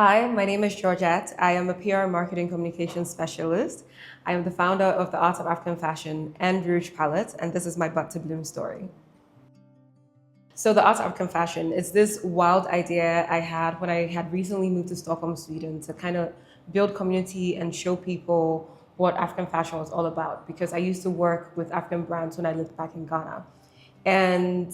Hi, my name is Georgette. I am a PR marketing communications specialist. I am the founder of the Art of African Fashion and Rouge Palette, and this is my But to Bloom story. So the Art of African Fashion is this wild idea I had when I had recently moved to Stockholm, Sweden, to kind of build community and show people what African fashion was all about, because I used to work with African brands when I lived back in Ghana. And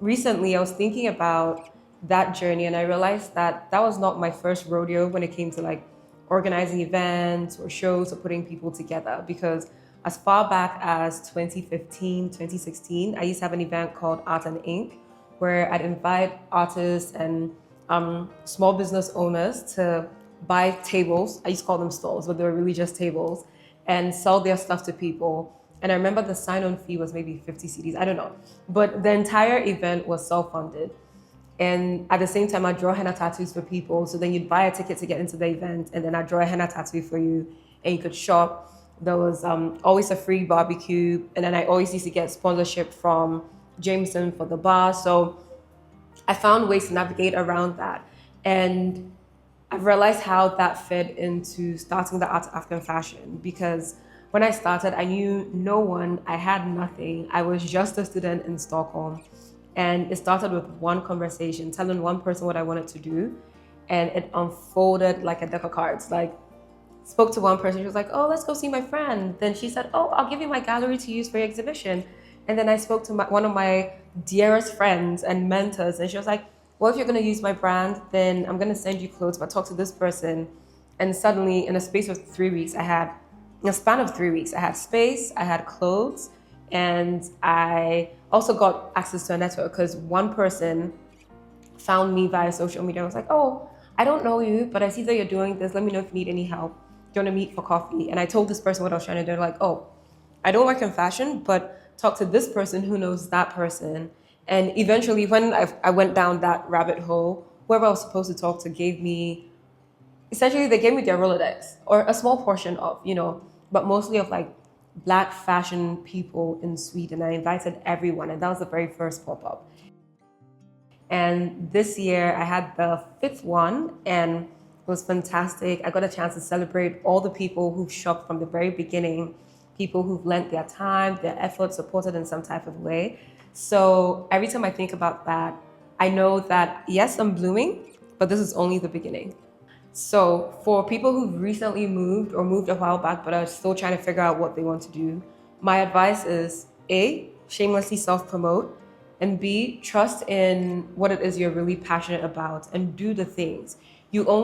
recently I was thinking about that journey, and I realized that that was not my first rodeo when it came to like organizing events or shows or putting people together, because as far back as 2015, 2016, I used to have an event called Art and Ink, where I'd invite artists and small business owners to buy tables. I used to call them stalls, but they were really just tables, and sell their stuff to people. And I remember the sign-on fee was maybe 50 CDs, I don't know. But the entire event was self-funded. And at the same time, I draw henna tattoos for people. So then you'd buy a ticket to get into the event, and then I draw a henna tattoo for you, and you could shop. There was always a free barbecue, and then I always used to get sponsorship from Jameson for the bar. So I found ways to navigate around that. And I've realized how that fed into starting the Art of African Fashion, because when I started, I knew no one, I had nothing. I was just a student in Stockholm. And it started with one conversation, telling one person what I wanted to do. And it unfolded like a deck of cards. Like, spoke to one person, she was like, oh, let's go see my friend. Then she said, oh, I'll give you my gallery to use for your exhibition. And then I spoke to one of my dearest friends and mentors, and she was like, well, if you're going to use my brand, then I'm going to send you clothes, but talk to this person. And suddenly, in a space of 3 weeks, in a span of 3 weeks, I had space, I had clothes, and I also got access to a network, because one person found me via social media and was like, oh, I don't know you, but I see that you're doing this. Let me know if you need any help. Do you want to meet for coffee? And I told this person what I was trying to do. They're like, oh, I don't work in fashion, but talk to this person who knows that person. And eventually, when I went down that rabbit hole, whoever I was supposed to talk to gave me, essentially they gave me their Rolodex, or a small portion of, but mostly of like Black fashion people in Sweden. I invited everyone, and that was the very first pop-up. And this year I had the fifth one, and it was fantastic. I got a chance to celebrate all the people who've shopped from the very beginning, people who've lent their time, their effort, supported in some type of way. So every time I think about that, I know that yes, I'm blooming, but this is only the beginning. So for people who've recently moved or moved a while back but are still trying to figure out what they want to do, my advice is A, shamelessly self-promote, and B, trust in what it is you're really passionate about and do the things. You only